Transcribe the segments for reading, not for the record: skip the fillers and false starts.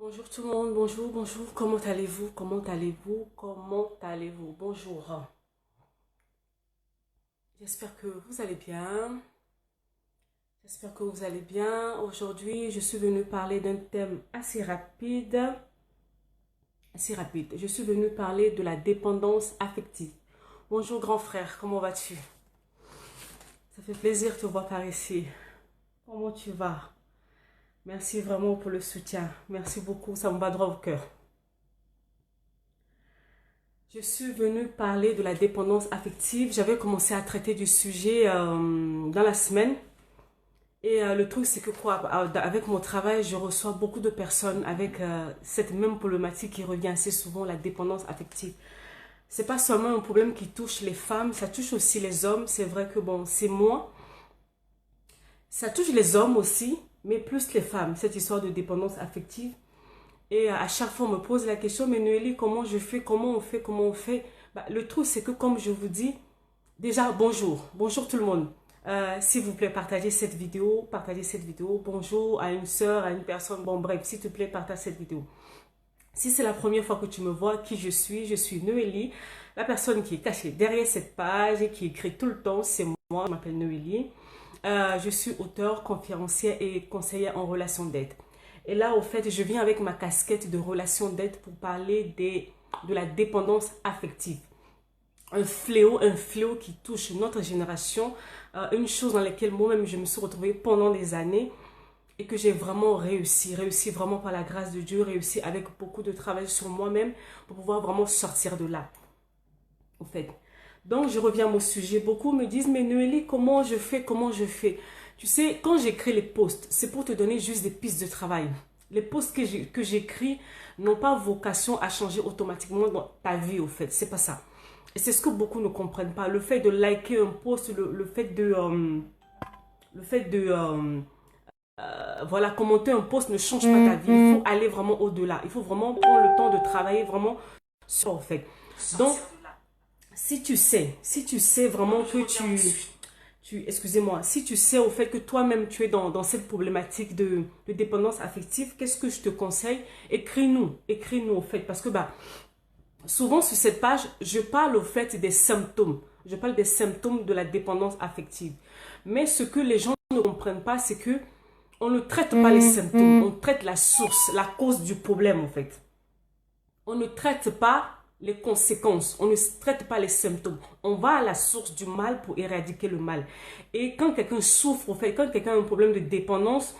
Bonjour tout le monde, bonjour, bonjour, comment allez-vous, comment allez-vous, comment allez-vous, bonjour. J'espère que vous allez bien, j'espère que vous allez bien. Aujourd'hui, je suis venue parler d'un thème assez rapide. Je suis venue parler de la dépendance affective. Bonjour grand frère, comment vas-tu? Ça fait plaisir de te voir par ici. Comment tu vas? Merci vraiment pour le soutien, merci beaucoup, ça me va droit au cœur. Je suis venue parler de la dépendance affective. J'avais commencé à traiter du sujet dans la semaine. Et le truc, c'est que quoi, avec mon travail, je reçois beaucoup de personnes avec cette même problématique qui revient assez souvent, la dépendance affective. C'est pas seulement un problème qui touche les femmes, ça touche aussi les hommes. C'est vrai que bon, c'est moi. Ça touche les hommes aussi, mais plus les femmes, cette histoire de dépendance affective. Et à chaque fois, on me pose la question, mais Noélie, comment je fais, comment on fait, comment on fait? Bah, le truc, c'est que comme je vous dis, déjà, bonjour. Bonjour tout le monde. S'il vous plaît, partagez cette vidéo. Partagez cette vidéo. Bonjour à une soeur, à une personne. Bon, bref, s'il te plaît, partage cette vidéo. Si c'est la première fois que tu me vois, qui je suis Noélie. La personne qui est cachée derrière cette page et qui écrit tout le temps, c'est moi. Je m'appelle Noélie. Je suis auteure, conférencière et conseillère en relations d'aide. Et là, au fait, je viens avec ma casquette de relations d'aide pour parler de la dépendance affective. Un fléau qui touche notre génération. Une chose dans laquelle moi-même, je me suis retrouvée pendant des années et que j'ai vraiment réussi vraiment par la grâce de Dieu, réussi avec beaucoup de travail sur moi-même pour pouvoir vraiment sortir de là, au fait. Donc, je reviens à mon sujet. Beaucoup me disent, mais Noélie, comment je fais, comment je fais? Tu sais, quand j'écris les posts, c'est pour te donner juste des pistes de travail. Les posts que j'écris n'ont pas vocation à changer automatiquement dans ta vie, au fait. C'est pas ça. Et c'est ce que beaucoup ne comprennent pas. Le fait de liker un post, le fait de... voilà, commenter un post ne change pas ta vie. Il faut aller vraiment au-delà. Il faut vraiment prendre le temps de travailler vraiment sur, en fait. Donc, si tu sais vraiment que excusez-moi, si tu sais au fait que toi-même tu es dans cette problématique de dépendance affective, qu'est-ce que je te conseille? Écris-nous au fait, parce que bah, souvent sur cette page, je parle au fait des symptômes. Je parle des symptômes de la dépendance affective. Mais ce que les gens ne comprennent pas, c'est que on ne traite pas les symptômes, on traite la source, la cause du problème en fait. On ne traite pas les conséquences, on ne traite pas les symptômes. On va à la source du mal pour éradiquer le mal. Et quand quelqu'un souffre, en fait, quand quelqu'un a un problème de dépendance,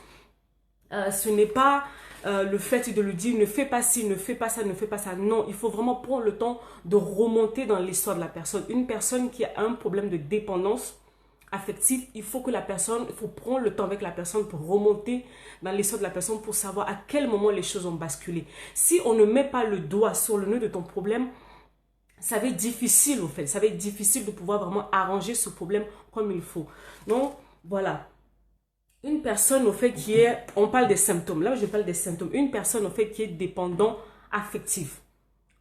ce n'est pas le fait de lui dire ne fais pas ci, ne fais pas ça, ne fais pas ça. Non, il faut vraiment prendre le temps de remonter dans l'histoire de la personne. Une personne qui a un problème de dépendance affective, il faut prendre le temps avec la personne pour remonter dans l'histoire de la personne pour savoir à quel moment les choses ont basculé. Si on ne met pas le doigt sur le nœud de ton problème, ça va être difficile au fait. Ça va être difficile de pouvoir vraiment arranger ce problème comme il faut. Donc, voilà. Une personne au fait on parle des symptômes, là je parle des symptômes, une personne au fait qui est dépendant affectif,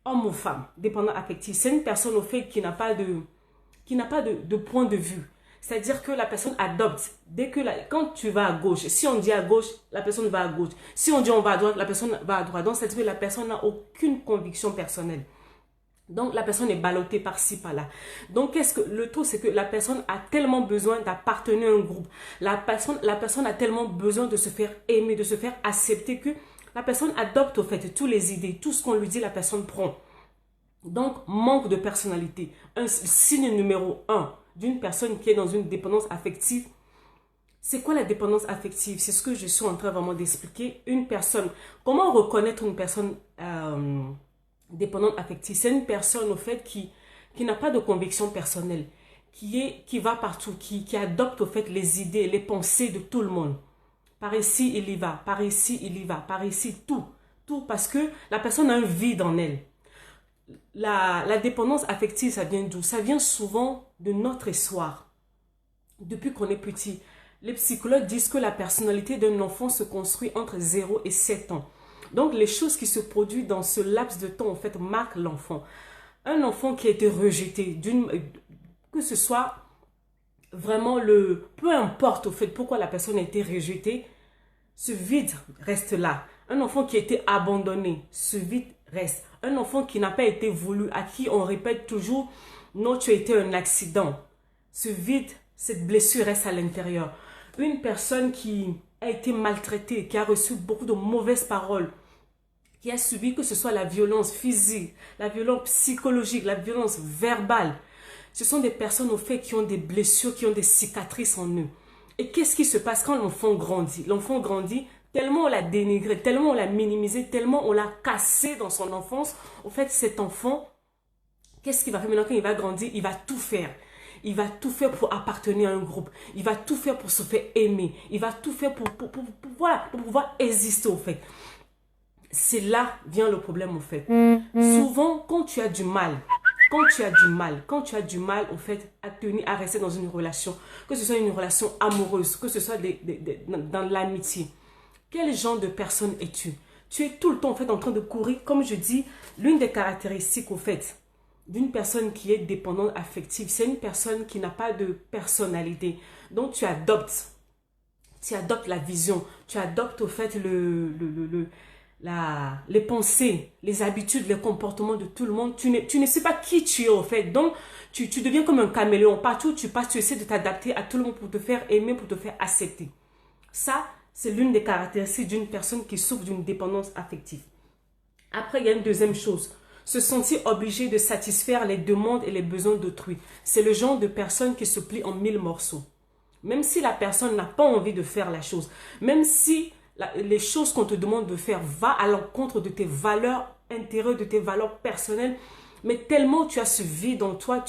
homme ou femme, dépendant affectif, c'est une personne au fait qui n'a pas de point de vue. C'est-à-dire que la personne adopte. Quand tu vas à gauche, si on dit à gauche, la personne va à gauche. Si on dit on va à droite, la personne va à droite. Donc, c'est-à-dire que la personne n'a aucune conviction personnelle. Donc, la personne est ballottée par-ci, par-là. Donc, le truc, c'est que la personne a tellement besoin d'appartenir à un groupe. La personne a tellement besoin de se faire aimer, de se faire accepter que la personne adopte, au fait, toutes les idées. Tout ce qu'on lui dit, la personne prend. Donc, manque de personnalité. Un signe numéro 1 d'une personne qui est dans une dépendance affective. C'est quoi la dépendance affective? C'est ce que je suis en train vraiment d'expliquer. Une personne, comment reconnaître une personne dépendante affective? C'est une personne au fait qui n'a pas de conviction personnelle, qui va partout, qui adopte au fait les idées, les pensées de tout le monde. Par ici, il y va, par ici, il y va, par ici, tout. Tout parce que la personne a un vide en elle. La dépendance affective, ça vient d'où? Ça vient souvent de notre histoire. Depuis qu'on est petit, les psychologues disent que la personnalité d'un enfant se construit entre 0 et 7 ans. Donc, les choses qui se produisent dans ce laps de temps, en fait, marquent l'enfant. Un enfant qui a été rejeté, que ce soit vraiment peu importe, au fait, pourquoi la personne a été rejetée, ce vide reste là. Un enfant qui a été abandonné, ce vide reste. Un enfant qui n'a pas été voulu, à qui on répète toujours, non, tu as été un accident. Ce vide, cette blessure reste à l'intérieur. Une personne qui a été maltraitée, qui a reçu beaucoup de mauvaises paroles, qui a subi que ce soit la violence physique, la violence psychologique, la violence verbale. Ce sont des personnes au fait qui ont des blessures, qui ont des cicatrices en eux. Et qu'est-ce qui se passe quand l'enfant grandit? L'enfant grandit, tellement on l'a dénigré, tellement on l'a minimisé, tellement on l'a cassé dans son enfance. Au fait, cet enfant, qu'est-ce qu'il va faire maintenant quand il va grandir? Il va tout faire. Il va tout faire pour appartenir à un groupe. Il va tout faire pour se faire aimer. Il va tout faire voilà, pour pouvoir exister au fait. C'est là vient le problème au fait. Souvent, quand tu as du mal au fait à tenir, à rester dans une relation, que ce soit une relation amoureuse, que ce soit dans l'amitié, quel genre de personne es-tu? Tu es tout le temps en fait en train de courir. Comme je dis, l'une des caractéristiques au fait d'une personne qui est dépendante affective, c'est une personne qui n'a pas de personnalité. Donc tu adoptes la vision, tu adoptes au fait les pensées, les habitudes, les comportements de tout le monde. Tu ne sais pas qui tu es au fait. Donc tu deviens comme un caméléon. Partout où tu passes, tu essaies de t'adapter à tout le monde pour te faire aimer, pour te faire accepter. Ça, c'est l'une des caractéristiques d'une personne qui souffre d'une dépendance affective. Après, il y a une deuxième chose. Se sentir obligé de satisfaire les demandes et les besoins d'autrui. C'est le genre de personne qui se plie en 1000 morceaux. Même si la personne n'a pas envie de faire la chose, même si les choses qu'on te demande de faire va à l'encontre de tes valeurs intérieures, de tes valeurs personnelles, mais tellement tu as ce vide en toi,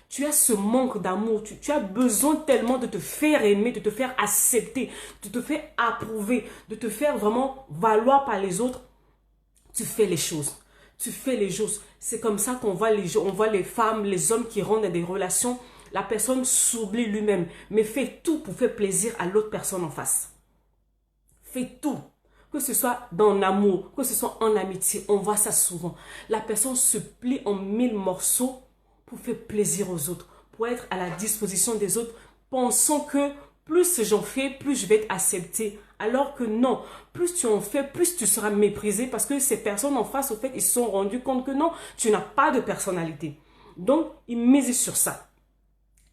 tu as ce manque d'amour, tu as besoin tellement de te faire aimer, de te faire accepter, de te faire approuver, de te faire vraiment valoir par les autres. Tu fais les choses. Tu fais les choses. C'est comme ça qu'on voit on voit les femmes, les hommes qui rentrent dans des relations. La personne s'oublie lui-même, mais fait tout pour faire plaisir à l'autre personne en face. Fait tout. Que ce soit dans l'amour, que ce soit en amitié, on voit ça souvent. La personne se plie en 1000 morceaux pour faire plaisir aux autres, pour être à la disposition des autres, pensant que plus j'en fais, plus je vais être accepté. Alors que non, plus tu en fais, plus tu seras méprisé parce que ces personnes en face, au fait, ils se sont rendus compte que non, tu n'as pas de personnalité. Donc, ils misent sur ça.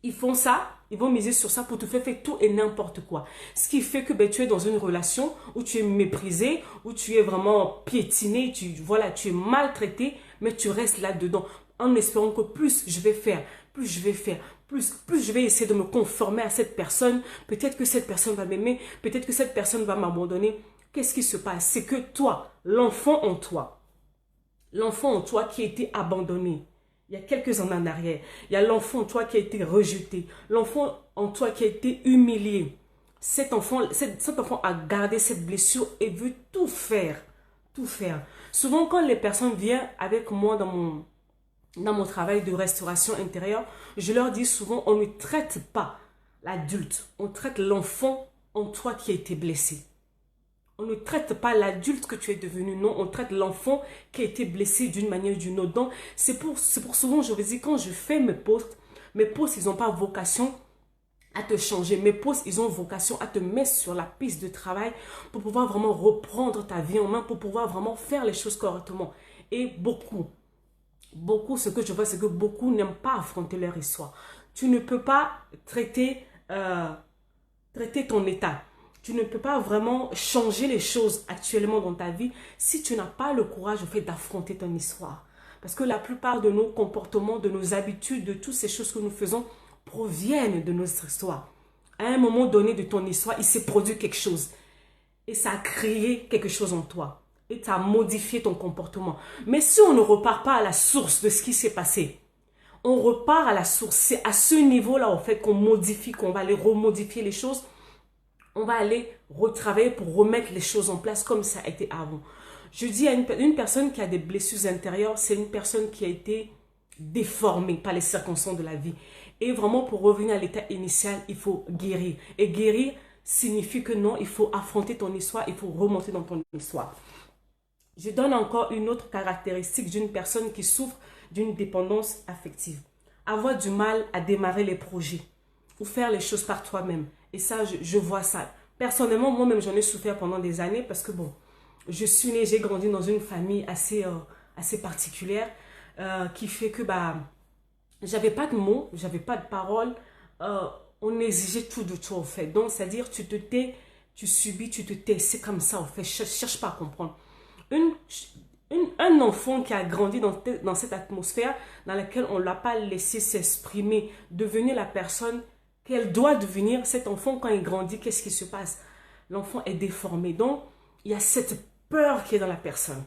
Ils font ça, ils vont miser sur ça pour te faire tout et n'importe quoi. Ce qui fait que tu es dans une relation où tu es méprisé, où tu es vraiment piétiné, tu es maltraité, mais tu restes là-dedans en espérant que plus je vais faire, plus je vais essayer de me conformer à cette personne. Peut-être que cette personne va m'aimer, peut-être que cette personne va m'abandonner. Qu'est-ce qui se passe? C'est que toi, l'enfant en toi qui a été abandonné, il y a quelques années en arrière, il y a l'enfant en toi qui a été rejeté, l'enfant en toi qui a été humilié. Cet enfant a gardé cette blessure et veut tout faire, tout faire. Souvent, quand les personnes viennent avec moi dans mon travail de restauration intérieure, je leur dis souvent, on ne traite pas l'adulte, on traite l'enfant en toi qui a été blessé. On ne traite pas l'adulte que tu es devenu, non, on traite l'enfant qui a été blessé d'une manière ou d'une autre. Donc, c'est pour souvent, je vous dis, quand je fais mes posts, ils n'ont pas vocation à te changer. Mes posts, ils ont vocation à te mettre sur la piste de travail pour pouvoir vraiment reprendre ta vie en main, pour pouvoir vraiment faire les choses correctement. Et beaucoup, ce que je vois, c'est que beaucoup n'aiment pas affronter leur histoire. Tu ne peux pas traiter ton état. Tu ne peux pas vraiment changer les choses actuellement dans ta vie si tu n'as pas le courage au fait d'affronter ton histoire. Parce que la plupart de nos comportements, de nos habitudes, de toutes ces choses que nous faisons proviennent de notre histoire. À un moment donné de ton histoire, il s'est produit quelque chose. Et ça a créé quelque chose en toi. Et ça a modifié ton comportement. Mais si on ne repart pas à la source de ce qui s'est passé, on repart à la source. C'est à ce niveau-là, en fait, qu'on modifie, qu'on va aller remodifier les choses. On va aller retravailler pour remettre les choses en place comme ça a été avant. Je dis à une personne qui a des blessures intérieures, c'est une personne qui a été déformée par les circonstances de la vie. Et vraiment, pour revenir à l'état initial, il faut guérir. Et guérir signifie que non, il faut affronter ton histoire, il faut remonter dans ton histoire. Je donne encore une autre caractéristique d'une personne qui souffre d'une dépendance affective. Avoir du mal à démarrer les projets ou faire les choses par toi-même. Et ça, je vois ça. Personnellement, moi-même, j'en ai souffert pendant des années parce que bon, je suis née, j'ai grandi dans une famille assez particulière qui fait que j'avais pas de mots, j'avais pas de paroles. On exigeait tout de toi, en fait. Donc, c'est-à-dire, tu te tais, tu subis, tu te tais. C'est comme ça, en fait. Cherche pas à comprendre. Une, un enfant qui a grandi dans cette atmosphère dans laquelle on ne l'a pas laissé s'exprimer, devenir la personne qu'elle doit devenir, cet enfant, quand il grandit, qu'est-ce qui se passe? L'enfant est déformé. Donc, il y a cette peur qui est dans la personne.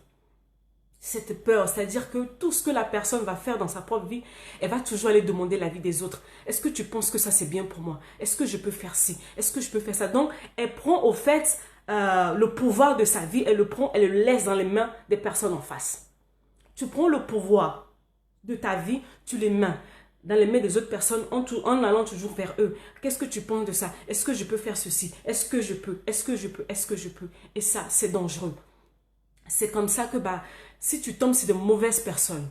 Cette peur, c'est-à-dire que tout ce que la personne va faire dans sa propre vie, elle va toujours aller demander l'avis des autres. Est-ce que tu penses que ça c'est bien pour moi? Est-ce que je peux faire ci? Est-ce que je peux faire ça? Donc, elle prend au fait le pouvoir de sa vie, elle le laisse dans les mains des personnes en face. Tu prends le pouvoir de ta vie, tu les mets dans les mains des autres personnes en allant toujours vers eux. Qu'est-ce que tu penses de ça? Est-ce que je peux faire ceci? Est-ce que je peux? Est-ce que je peux? Est-ce que je peux? Et ça, c'est dangereux. C'est comme ça que si tu tombes sur de mauvaises personnes,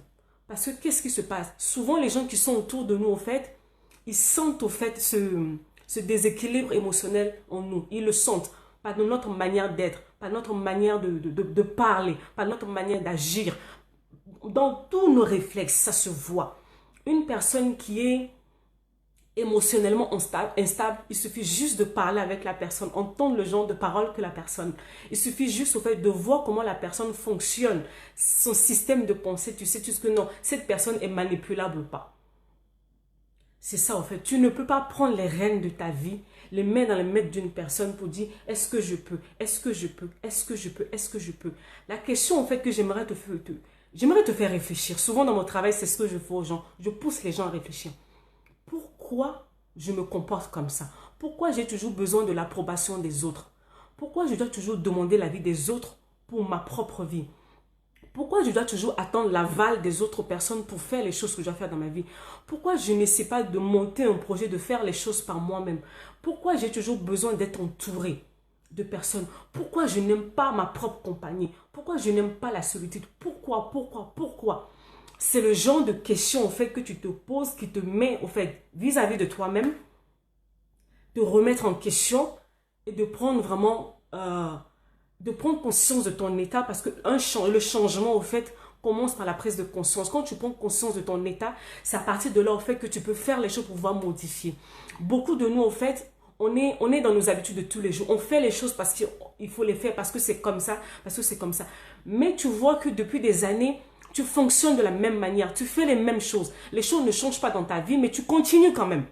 parce que qu'est-ce qui se passe? Souvent, les gens qui sont autour de nous, au fait, ils sentent au fait ce déséquilibre émotionnel en nous. Ils le sentent par notre manière d'être, par notre manière de parler, par notre manière d'agir. Dans tous nos réflexes, ça se voit. Une personne qui est émotionnellement instable, il suffit juste de parler avec la personne, entendre le genre de parole que la personne. Il suffit juste au fait de voir comment la personne fonctionne, son système de pensée, tu sais que non, cette personne est manipulable ou pas. C'est ça en fait, tu ne peux pas prendre les rênes de ta vie, les mettre dans les mains d'une personne pour dire est-ce que je peux, est-ce que je peux, est-ce que je peux, est-ce que je peux. La question en fait que j'aimerais te faire réfléchir, souvent dans mon travail c'est ce que je fais aux gens, je pousse les gens à réfléchir. Pourquoi je me comporte comme ça? Pourquoi j'ai toujours besoin de l'approbation des autres? Pourquoi je dois toujours demander l'avis des autres pour ma propre vie? Pourquoi je dois toujours attendre l'aval des autres personnes pour faire les choses que je dois faire dans ma vie? Pourquoi je n'essaie pas de monter un projet, de faire les choses par moi-même? Pourquoi j'ai toujours besoin d'être entouré de personnes? Pourquoi je n'aime pas ma propre compagnie? Pourquoi je n'aime pas la solitude? Pourquoi? C'est le genre de questions, en fait, que tu te poses, qui te met, au fait, vis-à-vis de toi-même, de remettre en question et de prendre vraiment, de prendre conscience de ton état, parce que le changement, au fait, commence par la prise de conscience. Quand tu prends conscience de ton état, c'est à partir de là, au fait, que tu peux faire les choses pour pouvoir modifier. Beaucoup de nous, au fait, on est dans nos habitudes de tous les jours. On fait les choses parce qu'il faut les faire, parce que c'est comme ça, parce que c'est comme ça. Mais tu vois que depuis des années, tu fonctionnes de la même manière, tu fais les mêmes choses. Les choses ne changent pas dans ta vie, mais tu continues quand même.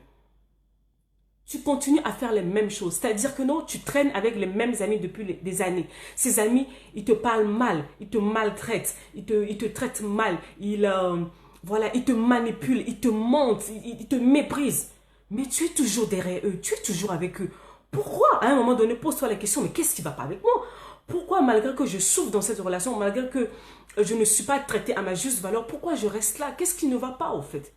Tu continues à faire les mêmes choses. C'est-à-dire que non, tu traînes avec les mêmes amis depuis des années. Ces amis, ils te parlent mal, ils te maltraitent, ils te traitent mal, ils te manipulent, ils te mentent, ils te méprisent. Mais tu es toujours derrière eux, tu es toujours avec eux. Pourquoi? À un moment donné, pose-toi la question, mais qu'est-ce qui ne va pas avec moi? Pourquoi, malgré que je souffre dans cette relation, malgré que je ne suis pas traitée à ma juste valeur, pourquoi je reste là? Qu'est-ce qui ne va pas, au fait?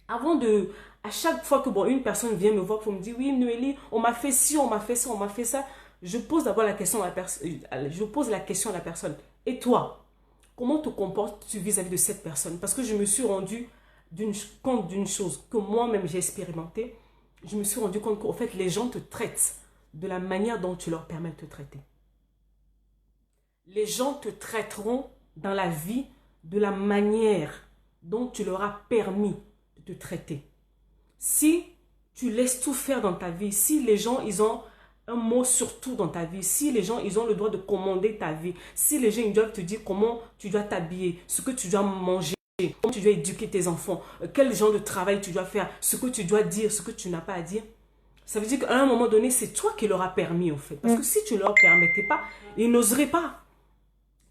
À chaque fois que une personne vient me voir pour me dire, oui, Noélie, on m'a fait ci, on m'a fait ça, on m'a fait ça, je pose d'abord la question à la personne. Et toi, comment te comportes-tu vis-à-vis de cette personne? Parce que je me suis rendu compte d'une chose que moi-même j'ai expérimenté. Je me suis rendu compte qu'en fait, les gens te traitent de la manière dont tu leur permets de te traiter. Les gens te traiteront dans la vie de la manière dont tu leur as permis de te traiter. Si tu laisses tout faire dans ta vie, si les gens, ils ont un mot sur tout dans ta vie, si les gens, ils ont le droit de commander ta vie, si les gens, ils doivent te dire comment tu dois t'habiller, ce que tu dois manger, comment tu dois éduquer tes enfants, quel genre de travail tu dois faire, ce que tu dois dire, ce que tu n'as pas à dire, ça veut dire qu'à un moment donné, c'est toi qui leur as permis, au fait. Parce que si tu ne leur permettais pas, ils n'oseraient pas.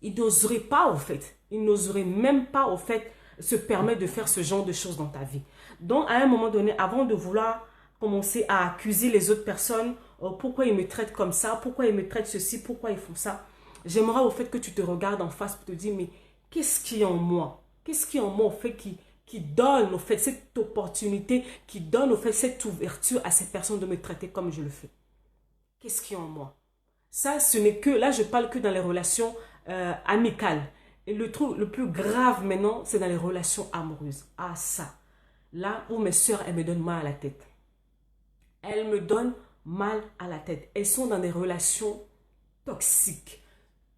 Ils n'oseraient pas, au fait. Ils n'oseraient même pas, au fait, se permettre de faire ce genre de choses dans ta vie. Donc, à un moment donné, avant de vouloir commencer à accuser les autres personnes, pourquoi ils me traitent comme ça, pourquoi ils me traitent ceci, pourquoi ils font ça, j'aimerais, au fait, que tu te regardes en face pour te dire, mais qu'est-ce qui est en moi? Qu'est-ce qui est en moi, au fait, qui donne, au fait, cette opportunité, qui donne, au fait, cette ouverture à cette personne de me traiter comme je le fais? Qu'est-ce qui est en moi? Ça, ce n'est que, là, je parle que dans les relations amicales. Et le truc le plus grave maintenant, c'est dans les relations amoureuses. Ah, ça. Là où mes soeurs, elles me donnent mal à la tête. Elles me donnent mal à la tête. Elles sont dans des relations toxiques.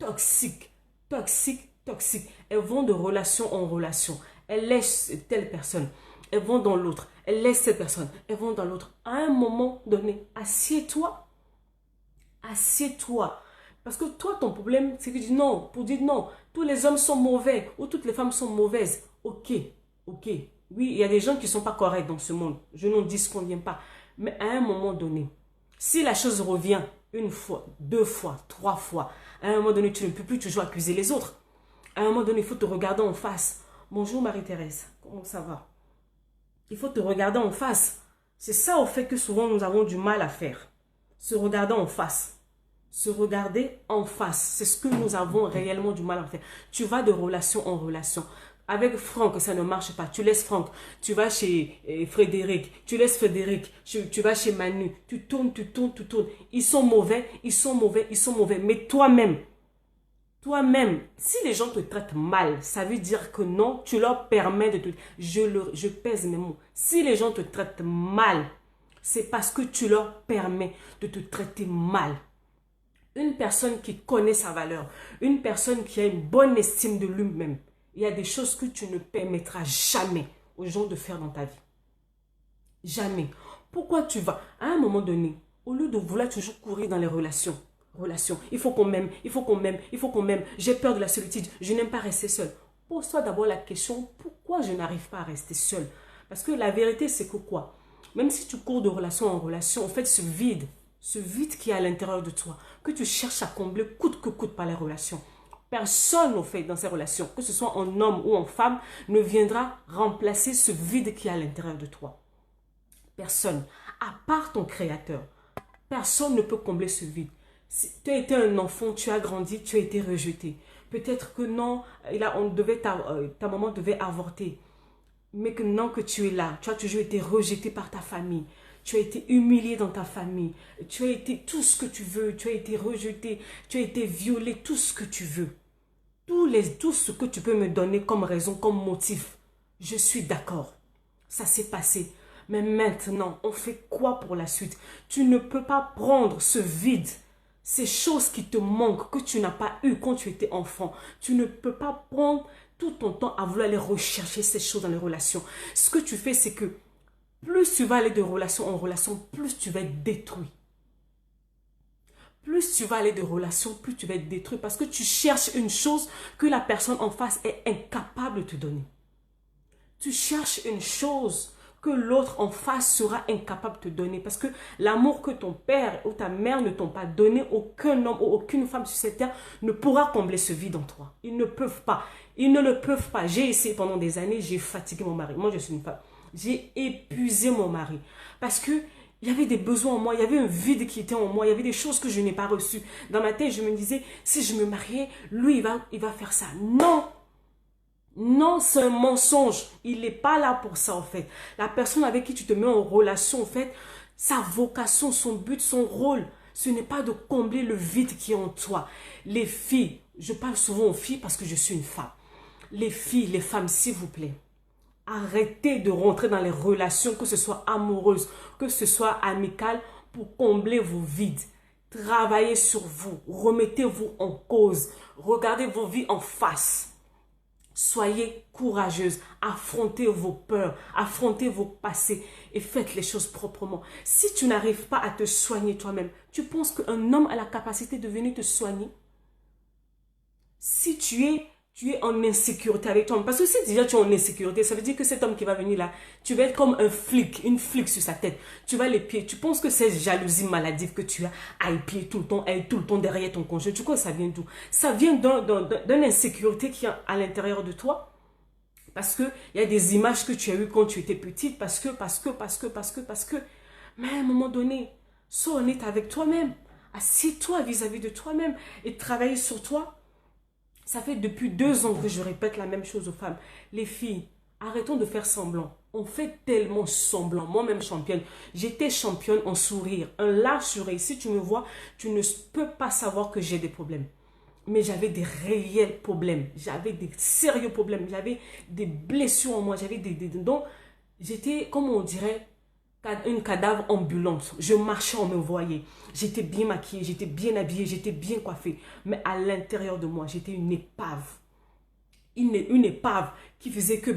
toxiques, toxiques, toxiques. Elles vont de relation en relation. Elles laissent telle personne. Elles vont dans l'autre. Elles laissent cette personne. Elles vont dans l'autre. À un moment donné, assieds-toi. Assieds-toi. Parce que toi, ton problème, c'est que tu dis non. Pour dire non, tous les hommes sont mauvais ou toutes les femmes sont mauvaises. Ok, ok. Oui, il y a des gens qui ne sont pas corrects dans ce monde. Je n'en disconviens pas. Mais à un moment donné, si la chose revient une fois, deux fois, trois fois, à un moment donné, tu ne peux plus toujours accuser les autres. À un moment donné, il faut te regarder en face. Bonjour Marie-Thérèse, comment ça va? Il faut te regarder en face. C'est ça au fait que souvent nous avons du mal à faire. Se regarder en face. Se regarder en face. C'est ce que nous avons réellement du mal à faire. Tu vas de relation en relation. Avec Franck, ça ne marche pas. Tu laisses Franck. Tu vas chez Frédéric. Tu laisses Frédéric. Tu vas chez Manu. Tu tournes, tu tournes, tu tournes. Ils sont mauvais, ils sont mauvais, ils sont mauvais. Mais toi-même, si les gens te traitent mal, ça veut dire que non, tu leur permets de te... Je pèse mes mots. Si les gens te traitent mal, c'est parce que tu leur permets de te traiter mal. Une personne qui connaît sa valeur, une personne qui a une bonne estime de lui-même, il y a des choses que tu ne permettras jamais aux gens de faire dans ta vie. Jamais. Pourquoi tu vas, à un moment donné, au lieu de vouloir toujours courir dans les relations, il faut qu'on m'aime, il faut qu'on m'aime, il faut qu'on m'aime, j'ai peur de la solitude, je n'aime pas rester seule. Pose-toi d'abord la question, pourquoi je n'arrive pas à rester seule? Parce que la vérité, c'est que quoi? Même si tu cours de relation en relation, en fait, ce vide qui est à l'intérieur de toi, que tu cherches à combler coûte que coûte par les relations. Personne, au fait, dans ces relations, que ce soit en homme ou en femme, ne viendra remplacer ce vide qui est à l'intérieur de toi. Personne, à part ton créateur. Personne ne peut combler ce vide. Si tu as été un enfant, tu as grandi, tu as été rejeté. Peut-être que non, ta maman devait avorter. Mais que non, que tu es là. Tu as toujours été rejeté par ta famille. Tu as été humilié dans ta famille. Tu as été tout ce que tu veux. Tu as été rejeté. Tu as été violé, tout ce que tu veux. Tout ce que tu peux me donner comme raison, comme motif. Je suis d'accord. Ça s'est passé. Mais maintenant, on fait quoi pour la suite? Tu ne peux pas prendre ce vide, ces choses qui te manquent, que tu n'as pas eu quand tu étais enfant. Tu ne peux pas prendre tout ton temps à vouloir aller rechercher ces choses dans les relations. Ce que tu fais, c'est que plus tu vas aller de relation en relation, plus tu vas être détruit. Plus tu vas aller de relation, plus tu vas être détruit. Parce que tu cherches une chose que la personne en face est incapable de te donner. Tu cherches une chose que l'autre en face sera incapable de te donner. Parce que l'amour que ton père ou ta mère ne t'ont pas donné, aucun homme ou aucune femme sur cette terre ne pourra combler ce vide en toi. Ils ne peuvent pas. Ils ne le peuvent pas. J'ai essayé pendant des années, j'ai fatigué mon mari. Moi, je suis une femme. J'ai épuisé mon mari. Parce que il y avait des besoins en moi, il y avait un vide qui était en moi, il y avait des choses que je n'ai pas reçues. Dans ma tête, je me disais, si je me mariais, lui, il va faire ça. Non! Non, c'est un mensonge. Il n'est pas là pour ça, en fait. La personne avec qui tu te mets en relation, en fait, sa vocation, son but, son rôle, ce n'est pas de combler le vide qui est en toi. Les filles, je parle souvent aux filles parce que je suis une femme. Les filles, les femmes, s'il vous plaît, arrêtez de rentrer dans les relations, que ce soit amoureuses, que ce soit amicales, pour combler vos vides. Travaillez sur vous, remettez-vous en cause, regardez vos vies en face. Soyez courageuse, affrontez vos peurs, affrontez vos passés et faites les choses proprement. Si tu n'arrives pas à te soigner toi-même, tu penses qu'un homme a la capacité de venir te soigner? Si tu es en insécurité avec toi, parce que si déjà tu es en insécurité, ça veut dire que cet homme qui va venir là, tu vas être comme un flic, une flic sur sa tête. Tu vas l'épier. Tu penses que c'est jalousie maladive que tu as à épier tout le temps, à être tout le temps derrière ton conjoint. Tu crois que ça vient d'où? Ça vient d'une insécurité qui est à l'intérieur de toi. Parce que il y a des images que tu as eues quand tu étais petite, parce que. Mais à un moment donné, sois honnête avec toi-même. Assieds-toi vis-à-vis de toi-même et travaille sur toi. Ça fait depuis 2 ans que je répète la même chose aux femmes. Les filles, arrêtons de faire semblant. On fait tellement semblant. Moi-même championne. J'étais championne en sourire. Un large sourire. Si tu me vois, tu ne peux pas savoir que j'ai des problèmes. Mais j'avais des réels problèmes. J'avais des sérieux problèmes. J'avais des blessures en moi. J'avais donc, j'étais, comment on dirait, une cadavre ambulante. Je marchais, on me voyait. J'étais bien maquillée, j'étais bien habillée, j'étais bien coiffée. Mais à l'intérieur de moi, j'étais une épave. Une épave qui faisait que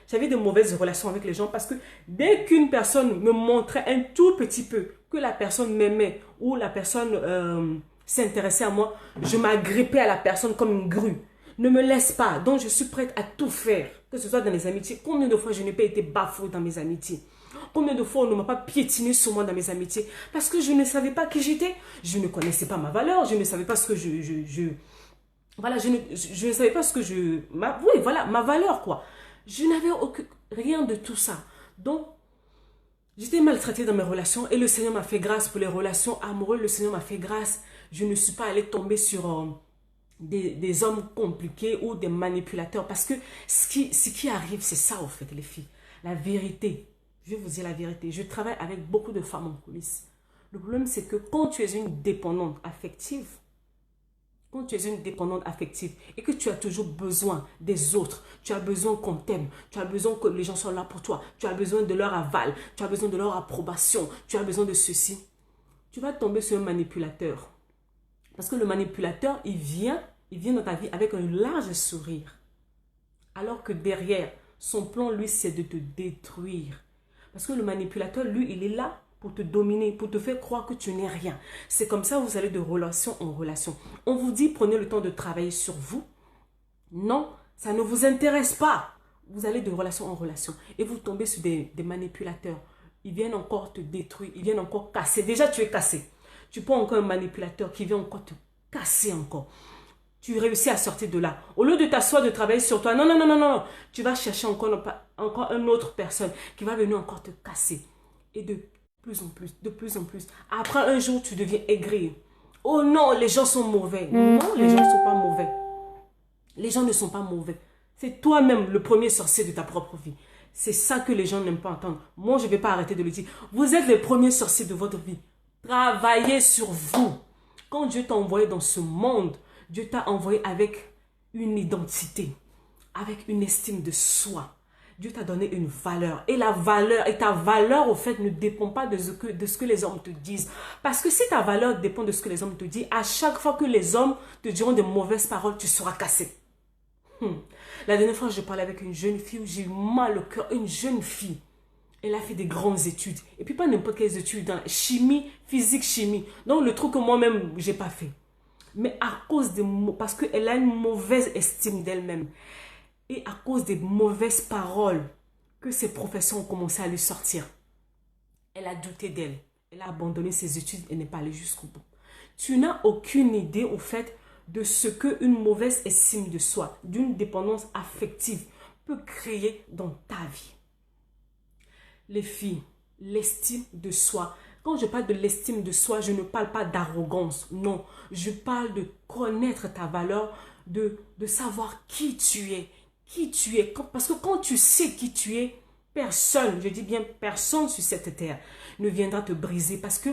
j'avais de mauvaises relations avec les gens parce que dès qu'une personne me montrait un tout petit peu que la personne m'aimait ou la personne s'intéressait à moi, je m'agrippais à la personne comme une grue. Ne me laisse pas. Donc je suis prête à tout faire, que ce soit dans les amitiés. Combien de fois je n'ai pas été bafouée dans mes amitiés? Combien de fois on ne m'a pas piétiné sur moi dans mes amitiés? Parce que je ne savais pas qui j'étais. Je ne connaissais pas ma valeur. Je ne savais pas ce que voilà, je ne savais pas ce que oui, voilà, ma valeur, quoi. Je n'avais rien de tout ça. Donc, j'étais maltraitée dans mes relations et le Seigneur m'a fait grâce pour les relations amoureuses. Le Seigneur m'a fait grâce. Je ne suis pas allée tomber sur des hommes compliqués ou des manipulateurs. Parce que ce qui arrive, c'est ça, au fait, les filles. La vérité. Je vais vous dire la vérité. Je travaille avec beaucoup de femmes en coulisses. Le problème, c'est que quand tu es une dépendante affective, et que tu as toujours besoin des autres, tu as besoin qu'on t'aime, tu as besoin que les gens soient là pour toi, tu as besoin de leur aval, tu as besoin de leur approbation, tu as besoin de ceci, tu vas tomber sur un manipulateur. Parce que le manipulateur, il vient dans ta vie avec un large sourire. Alors que derrière, son plan, lui, c'est de te détruire. Parce que le manipulateur, lui, il est là pour te dominer, pour te faire croire que tu n'es rien. C'est comme ça que vous allez de relation en relation. On vous dit, prenez le temps de travailler sur vous. Non, ça ne vous intéresse pas. Vous allez de relation en relation et vous tombez sur des manipulateurs. Ils viennent encore te détruire, ils viennent encore casser. Déjà, tu es cassé. Tu prends encore un manipulateur qui vient encore te casser encore. Tu réussis à sortir de là. Au lieu de t'asseoir, de travailler sur toi, non. Tu vas chercher encore une autre personne qui va venir encore te casser. Et de plus en plus. Après un jour, tu deviens aigri. Oh non, les gens sont mauvais. Non, les gens ne sont pas mauvais. Les gens ne sont pas mauvais. C'est toi-même le premier sorcier de ta propre vie. C'est ça que les gens n'aiment pas entendre. Moi, je ne vais pas arrêter de le dire. Vous êtes les premiers sorciers de votre vie. Travaillez sur vous. Quand Dieu t'a envoyé dans ce monde, Dieu t'a envoyé avec une identité, avec une estime de soi. Dieu t'a donné une valeur. Et ta valeur, au fait, ne dépend pas de ce que les hommes te disent. Parce que si ta valeur dépend de ce que les hommes te disent, à chaque fois que les hommes te diront de mauvaises paroles, tu seras cassé. La dernière fois, je parlais avec une jeune fille où j'ai eu mal au cœur. Une jeune fille. Elle a fait des grandes études. Et puis pas n'importe quelles études. Dans chimie, physique, chimie. Donc le truc que moi-même, je n'ai pas fait. Mais à cause des mots, parce qu'elle a une mauvaise estime d'elle-même. Et à cause des mauvaises paroles que ses professeurs ont commencé à lui sortir, elle a douté d'elle. Elle a abandonné ses études et n'est pas allée jusqu'au bout. Tu n'as aucune idée au fait de ce qu'une mauvaise estime de soi, d'une dépendance affective peut créer dans ta vie. Les filles, l'estime de soi. Quand je parle de l'estime de soi, je ne parle pas d'arrogance. Non, je parle de connaître ta valeur, de savoir qui tu es. Qui tu es. Parce que quand tu sais qui tu es, personne, je dis bien personne sur cette terre ne viendra te briser parce que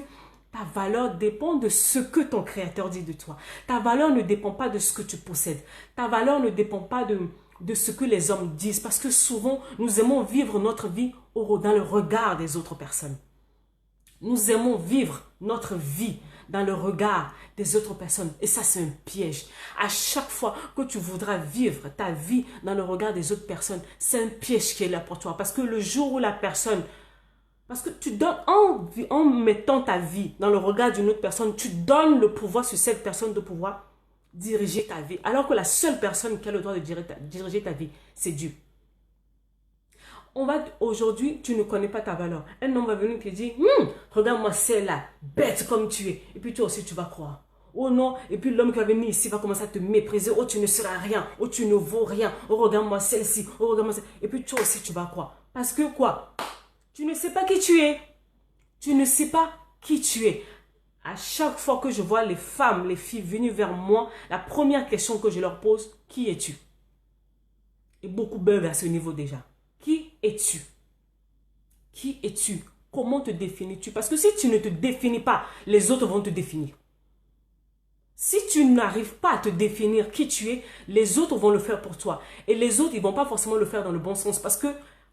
ta valeur dépend de ce que ton Créateur dit de toi. Ta valeur ne dépend pas de ce que tu possèdes. Ta valeur ne dépend pas de ce que les hommes disent parce que souvent, nous aimons vivre notre vie dans le regard des autres personnes. Nous aimons vivre notre vie dans le regard des autres personnes. Et ça, c'est un piège. À chaque fois que tu voudras vivre ta vie dans le regard des autres personnes, c'est un piège qui est là pour toi. Parce que le jour où la personne... Parce que tu donnes, en mettant ta vie dans le regard d'une autre personne, tu donnes le pouvoir sur cette personne de pouvoir diriger ta vie. Alors que la seule personne qui a le droit de diriger ta vie, c'est Dieu. Aujourd'hui, tu ne connais pas ta valeur. Un homme va venir te dire, regarde-moi celle-là, bête comme tu es. Et puis toi aussi, tu vas croire. Oh non, et puis l'homme qui va venir ici va commencer à te mépriser. Oh, tu ne seras rien. Oh, tu ne vaux rien. Oh, regarde-moi celle-ci. Oh, regarde-moi celle. Et puis toi aussi, tu vas croire. Parce que quoi? Tu ne sais pas qui tu es. Tu ne sais pas qui tu es. À chaque fois que je vois les femmes, les filles venir vers moi, la première question que je leur pose, qui es-tu? Et beaucoup bug à ce niveau déjà. Qui es-tu? Qui es-tu? Comment te définis-tu? Parce que si tu ne te définis pas, les autres vont te définir. Si tu n'arrives pas à te définir qui tu es, les autres vont le faire pour toi. Et les autres, ils ne vont pas forcément le faire dans le bon sens. Parce que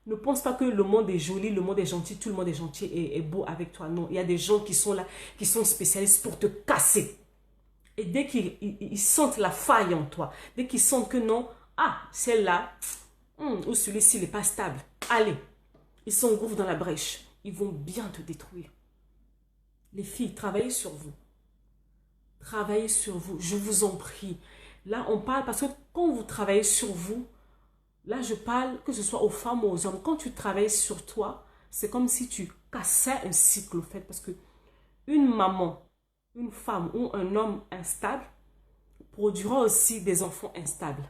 Ne pense pas que le monde est joli, le monde est gentil, tout le monde est gentil et beau avec toi. Non, il y a des gens qui sont là, qui sont spécialistes pour te casser. Et dès qu'ils sentent la faille en toi, dès qu'ils sentent que non, ah, celle-là, ou celui-ci n'est pas stable, allez, ils s'engouffrent dans la brèche. Ils vont bien te détruire. Les filles, travaillez sur vous. Travaillez sur vous, je vous en prie. Là, on parle parce que quand vous travaillez sur vous, là, je parle que ce soit aux femmes ou aux hommes. Quand tu travailles sur toi, c'est comme si tu cassais un cycle, au fait. Parce que une maman, une femme ou un homme instable produira aussi des enfants instables.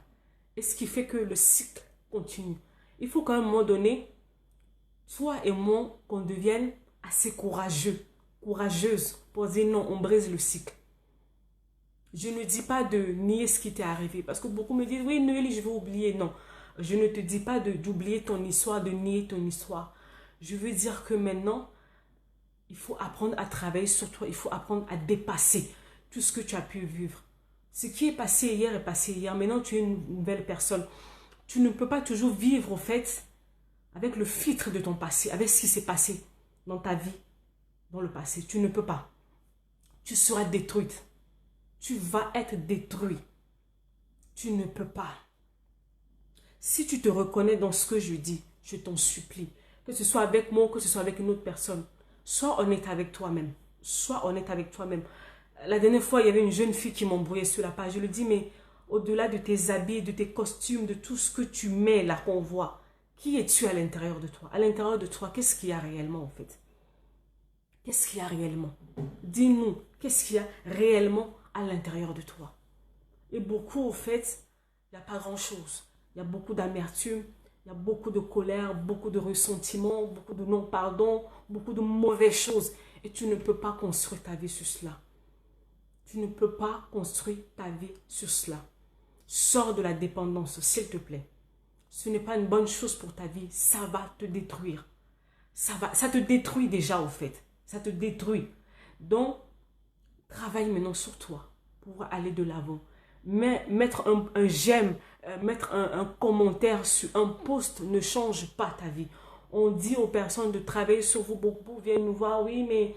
Et ce qui fait que le cycle continue. Il faut qu'à un moment donné, toi et moi, qu'on devienne assez courageux, courageuse pour dire non, on brise le cycle. Je ne dis pas de nier ce qui t'est arrivé. Parce que beaucoup me disent, oui, Noélie, je vais oublier. Non, je ne te dis pas d'oublier ton histoire, de nier ton histoire. Je veux dire que maintenant, il faut apprendre à travailler sur toi. Il faut apprendre à dépasser tout ce que tu as pu vivre. Ce qui est passé hier est passé hier. Maintenant, tu es une nouvelle personne. Tu ne peux pas toujours vivre, au fait, avec le filtre de ton passé, avec ce qui s'est passé dans ta vie, dans le passé. Tu ne peux pas. Tu seras détruite. Tu vas être détruit. Tu ne peux pas. Si tu te reconnais dans ce que je dis, je t'en supplie, que ce soit avec moi ou que ce soit avec une autre personne, sois honnête avec toi-même. Sois honnête avec toi-même. La dernière fois, il y avait une jeune fille qui m'embrouillait sur la page. Je lui dis, mais au-delà de tes habits, de tes costumes, de tout ce que tu mets là qu'on voit, qui es-tu à l'intérieur de toi? À l'intérieur de toi, qu'est-ce qu'il y a réellement en fait? Qu'est-ce qu'il y a réellement? Dis-nous, qu'est-ce qu'il y a réellement à l'intérieur de toi? Et beaucoup, au fait, il n'y a pas grand-chose. Il y a beaucoup d'amertume, il y a beaucoup de colère, beaucoup de ressentiment, beaucoup de non-pardon, beaucoup de mauvaises choses. Et tu ne peux pas construire ta vie sur cela. Tu ne peux pas construire ta vie sur cela. Sors de la dépendance, s'il te plaît. Ce n'est pas une bonne chose pour ta vie. Ça va te détruire. Ça te détruit déjà, au fait. Ça te détruit. Donc, travaille maintenant sur toi pour aller de l'avant. Mais mettre un j'aime, mettre un commentaire sur un post ne change pas ta vie. On dit aux personnes de travailler sur vous. Beaucoup viennent nous voir. Oui, mais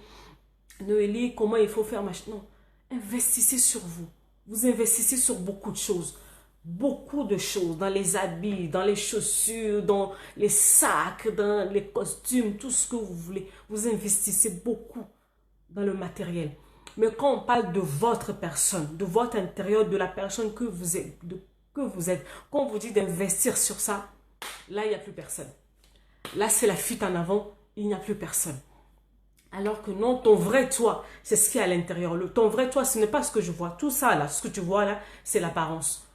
Noélie, comment il faut faire machin? Non. Investissez sur vous. Vous investissez sur beaucoup de choses. Beaucoup de choses. Dans les habits, dans les chaussures, dans les sacs, dans les costumes, tout ce que vous voulez. Vous investissez beaucoup dans le matériel. Mais quand on parle de votre personne, de votre intérieur, de la personne que vous êtes, quand on vous dit d'investir sur ça, là, il n'y a plus personne. Là, c'est la fuite en avant, il n'y a plus personne. Alors que non, ton vrai toi, c'est ce qui est à l'intérieur. Ton vrai toi, ce n'est pas ce que je vois. Tout ça, là, ce que tu vois là, c'est l'apparence.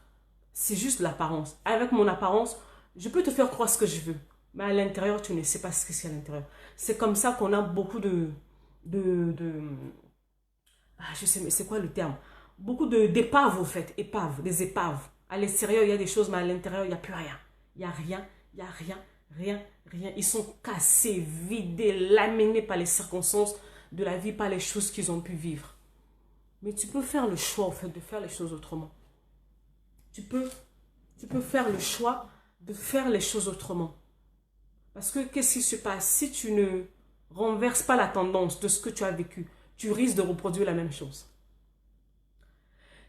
C'est juste l'apparence. Avec mon apparence, je peux te faire croire ce que je veux. Mais à l'intérieur, tu ne sais pas ce qu'il y a à l'intérieur. C'est comme ça qu'on a beaucoup je sais, mais c'est quoi le terme? Beaucoup d'épaves, au fait. Épaves, des épaves. À l'extérieur, il y a des choses, mais à l'intérieur, il n'y a plus rien. Il n'y a rien, il n'y a rien, rien, rien. Ils sont cassés, vidés, laminés par les circonstances de la vie, par les choses qu'ils ont pu vivre. Mais tu peux faire le choix, au fait, de faire les choses autrement. Tu peux faire le choix de faire les choses autrement. Parce que qu'est-ce qui se passe? Si tu ne renverses pas la tendance de ce que tu as vécu, tu risques de reproduire la même chose.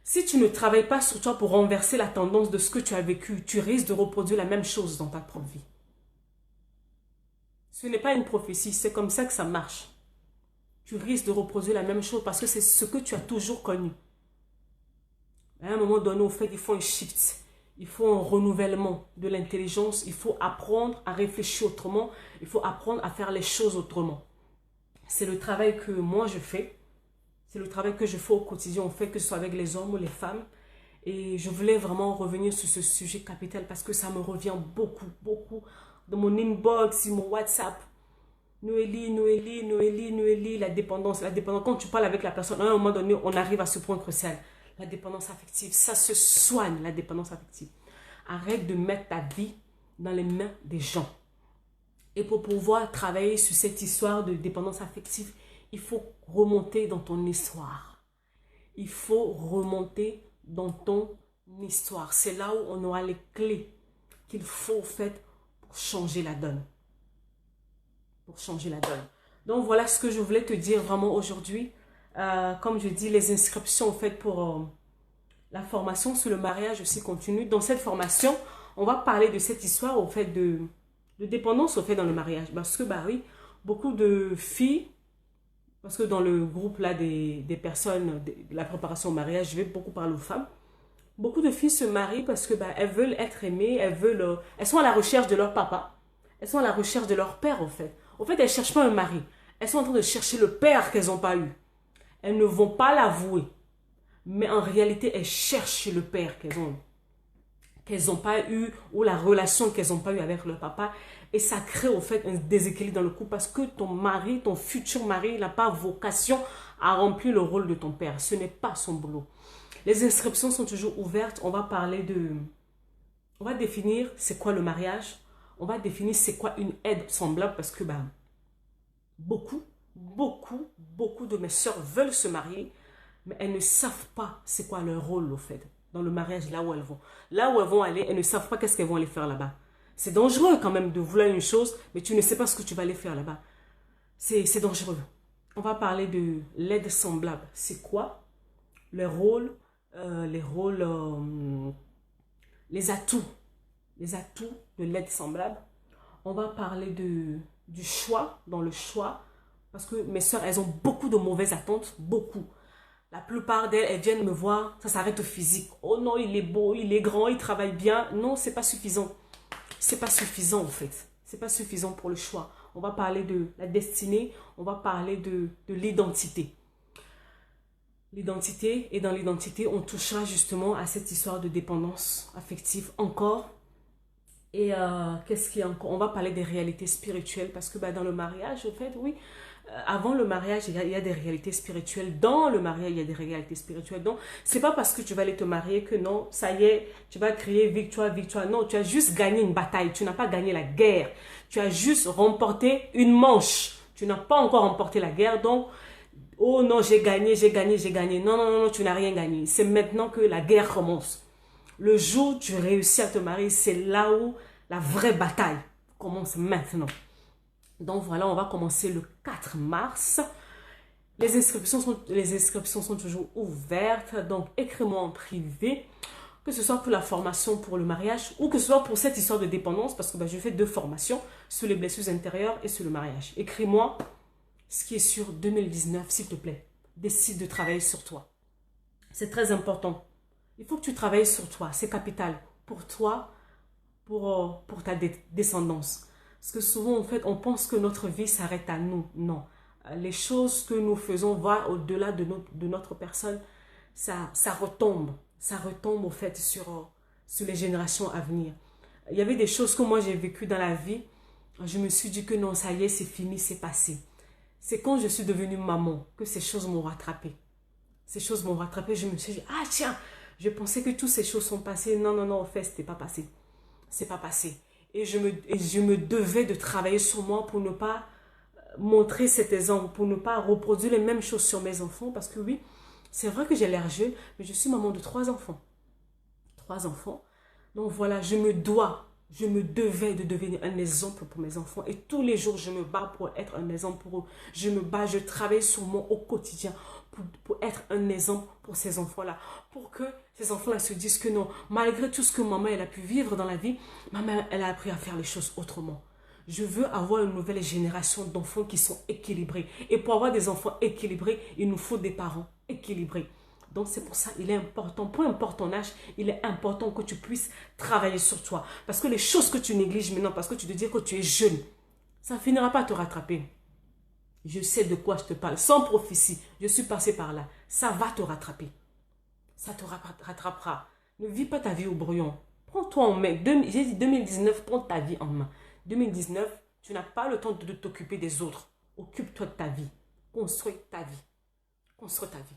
Si tu ne travailles pas sur toi pour renverser la tendance de ce que tu as vécu, tu risques de reproduire la même chose dans ta propre vie. Ce n'est pas une prophétie, c'est comme ça que ça marche. Tu risques de reproduire la même chose parce que c'est ce que tu as toujours connu. À un moment donné, au fait, il faut un shift. Il faut un renouvellement de l'intelligence. Il faut apprendre à réfléchir autrement. Il faut apprendre à faire les choses autrement. C'est le travail que moi je fais. C'est le travail que je fais au quotidien, en fait, que ce soit avec les hommes ou les femmes. Et je voulais vraiment revenir sur ce sujet capital parce que ça me revient beaucoup, beaucoup dans mon inbox, sur mon WhatsApp. Noélie, Noélie, Noélie, Noélie, la dépendance, la dépendance. Quand tu parles avec la personne, à un moment donné, on arrive à ce point crucial. La dépendance affective, ça se soigne, la dépendance affective. Arrête de mettre ta vie dans les mains des gens. Et pour pouvoir travailler sur cette histoire de dépendance affective, il faut remonter dans ton histoire. Il faut remonter dans ton histoire. C'est là où on aura les clés qu'il faut, en fait, pour changer la donne. Pour changer la donne. Donc voilà ce que je voulais te dire vraiment aujourd'hui. Comme je dis, les inscriptions en fait pour la formation sur le mariage aussi continue. Dans cette formation, on va parler de cette histoire au fait de dépendance au fait dans le mariage. Parce que bah oui, beaucoup de filles, parce que dans le groupe là des personnes de la préparation au mariage, je vais beaucoup parler aux femmes. Beaucoup de filles se marient parce que bah, elles veulent être aimées, elles sont à la recherche de leur papa, elles sont à la recherche de leur père au fait. Au fait, elles ne cherchent pas un mari, elles sont en train de chercher le père qu'elles n'ont pas eu. Elles ne vont pas l'avouer. Mais en réalité, elles cherchent le père qu'elles n'ont pas eu ou la relation qu'elles n'ont pas eu avec leur papa. Et ça crée au fait un déséquilibre dans le couple parce que ton mari, ton futur mari, il n'a pas vocation à remplir le rôle de ton père. Ce n'est pas son boulot. Les inscriptions sont toujours ouvertes. On va définir c'est quoi le mariage. On va définir c'est quoi une aide semblable parce que bah, beaucoup de mes sœurs veulent se marier, mais elles ne savent pas c'est quoi leur rôle au fait, dans le mariage, là où elles vont. Là où elles vont aller, elles ne savent pas qu'est-ce qu'elles vont aller faire là-bas. C'est dangereux quand même de vouloir une chose, mais tu ne sais pas ce que tu vas aller faire là-bas. C'est dangereux. On va parler de l'aide semblable. C'est quoi? Les rôles, les atouts de l'aide semblable. On va parler du choix, dans le choix, parce que mes soeurs, elles ont beaucoup de mauvaises attentes, beaucoup. La plupart d'elles, elles viennent me voir, ça s'arrête au physique. Oh non, il est beau, il est grand, il travaille bien. Non, c'est pas suffisant. C'est pas suffisant en fait. C'est pas suffisant pour le choix. On va parler de la destinée, on va parler de l'identité. L'identité, et dans l'identité, on touchera justement à cette histoire de dépendance affective encore. Et qu'est-ce qu'il y a encore? On va parler des réalités spirituelles parce que bah, dans le mariage, au fait, oui, avant le mariage, il y a des réalités spirituelles. Dans le mariage, il y a des réalités spirituelles. Donc, c'est pas parce que tu vas aller te marier que non, ça y est, tu vas crier victoire, victoire. Non, tu as juste gagné une bataille. Tu n'as pas gagné la guerre. Tu as juste remporté une manche. Tu n'as pas encore remporté la guerre. Donc, oh non, j'ai gagné, j'ai gagné, j'ai gagné. Non, non, non, tu n'as rien gagné. C'est maintenant que la guerre commence. Le jour où tu réussis à te marier, c'est là où la vraie bataille commence maintenant. Donc voilà, on va commencer le 4 mars. Les inscriptions sont toujours ouvertes. Donc écris-moi en privé, que ce soit pour la formation pour le mariage ou que ce soit pour cette histoire de dépendance, parce que bah, je fais 2 formations sur les blessures intérieures et sur le mariage. Écris-moi ce qui est sur 2019, s'il te plaît. Décide de travailler sur toi. C'est très important. Il faut que tu travailles sur toi, c'est capital pour toi, pour ta descendance. Parce que souvent, en fait, on pense que notre vie s'arrête à nous. Non. Les choses que nous faisons vont au-delà de notre personne. Ça retombe. Ça retombe, au fait, sur les générations à venir. Il y avait des choses que moi, j'ai vécues dans la vie. Je me suis dit que non, ça y est, c'est fini, c'est passé. C'est quand je suis devenue maman que ces choses m'ont rattrapée. Ces choses m'ont rattrapée. Je me suis dit, ah tiens, je pensais que toutes ces choses sont passées. Non, non, non, en fait, c'était pas passé. C'est pas passé. Et je me devais de travailler sur moi pour ne pas montrer cet exemple, pour ne pas reproduire les mêmes choses sur mes enfants. Parce que oui, c'est vrai que j'ai l'air jeune, mais je suis maman de 3 enfants. 3 enfants. Donc voilà, je me devais de devenir un exemple pour mes enfants. Et tous les jours, je me bats pour être un exemple pour eux. Je me bats, je travaille sur moi au quotidien pour être un exemple pour ces enfants-là. Pour que ces enfants-là se disent que non, malgré tout ce que maman elle a pu vivre dans la vie, maman elle a appris à faire les choses autrement. Je veux avoir une nouvelle génération d'enfants qui sont équilibrés. Et pour avoir des enfants équilibrés, il nous faut des parents équilibrés. Donc c'est pour ça il est important, peu importe ton âge, il est important que tu puisses travailler sur toi. Parce que les choses que tu négliges maintenant, parce que tu te dis que tu es jeune, ça ne finira pas à te rattraper. Je sais de quoi je te parle, sans prophétie, je suis passée par là. Ça va te rattraper. Ça te rattrapera. Ne vis pas ta vie au brouillon. Prends-toi en main. J'ai dit 2019, prends ta vie en main. 2019, tu n'as pas le temps de t'occuper des autres. Occupe-toi de ta vie. Construis ta vie. Construis ta vie.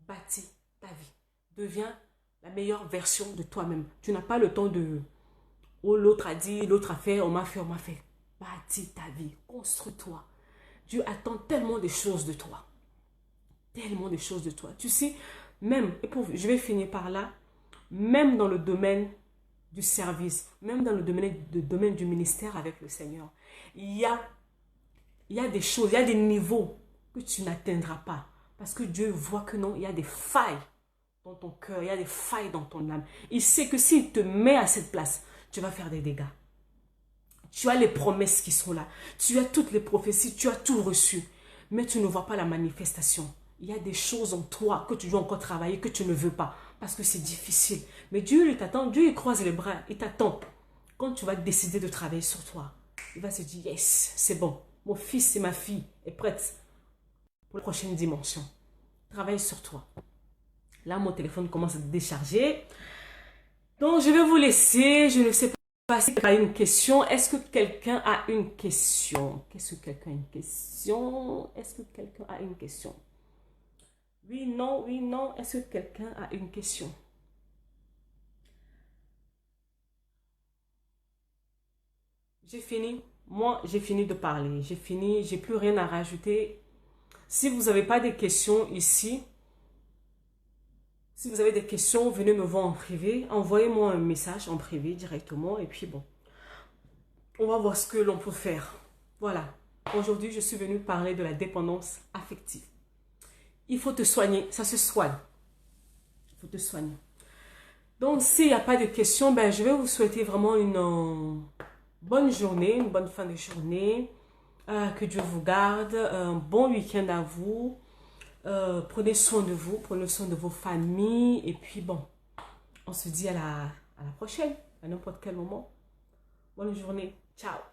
Bâtis ta vie. Deviens la meilleure version de toi-même. Tu n'as pas le temps de... Oh, l'autre a dit, l'autre a fait, on m'a fait, on m'a fait. Bâtis ta vie. Construis-toi. Dieu attend tellement de choses de toi. Tellement de choses de toi. Tu sais, même, et je vais finir par là, même dans le domaine du service, même dans le domaine du ministère avec le Seigneur. Il y a des choses, il y a des niveaux que tu n'atteindras pas. Parce que Dieu voit que non, il y a des failles dans ton cœur, il y a des failles dans ton âme. Il sait que s'il te met à cette place, tu vas faire des dégâts. Tu as les promesses qui sont là. Tu as toutes les prophéties, tu as tout reçu. Mais tu ne vois pas la manifestation. Il y a des choses en toi que tu dois encore travailler, que tu ne veux pas. Parce que c'est difficile. Mais Dieu, il t'attend. Dieu, il croise les bras. Il t'attend. Quand tu vas décider de travailler sur toi, il va se dire, yes, c'est bon. Mon fils et ma fille est prête pour la prochaine dimension. Travaille sur toi. Là, mon téléphone commence à décharger. Donc, je vais vous laisser. Je ne sais pas si quelqu'un a une question. Est-ce que quelqu'un a une question? Qu'est-ce que quelqu'un a une question? Est-ce que quelqu'un a une question? Oui, non, oui, non. Est-ce que quelqu'un a une question? J'ai fini. Moi, j'ai fini de parler. J'ai fini. J'ai plus rien à rajouter. Si vous n'avez pas de questions ici, si vous avez des questions, venez me voir en privé. Envoyez-moi un message en privé directement. Et puis bon, on va voir ce que l'on peut faire. Voilà. Aujourd'hui, je suis venue parler de la dépendance affective. Il faut te soigner. Ça se soigne. Il faut te soigner. Donc, s'il n'y a pas de questions, ben, je vais vous souhaiter vraiment une bonne journée, une bonne fin de journée. Que Dieu vous garde. Un bon week-end à vous. Prenez soin de vous. Prenez soin de vos familles. Et puis, bon, on se dit à la prochaine. À n'importe quel moment. Bonne journée. Ciao.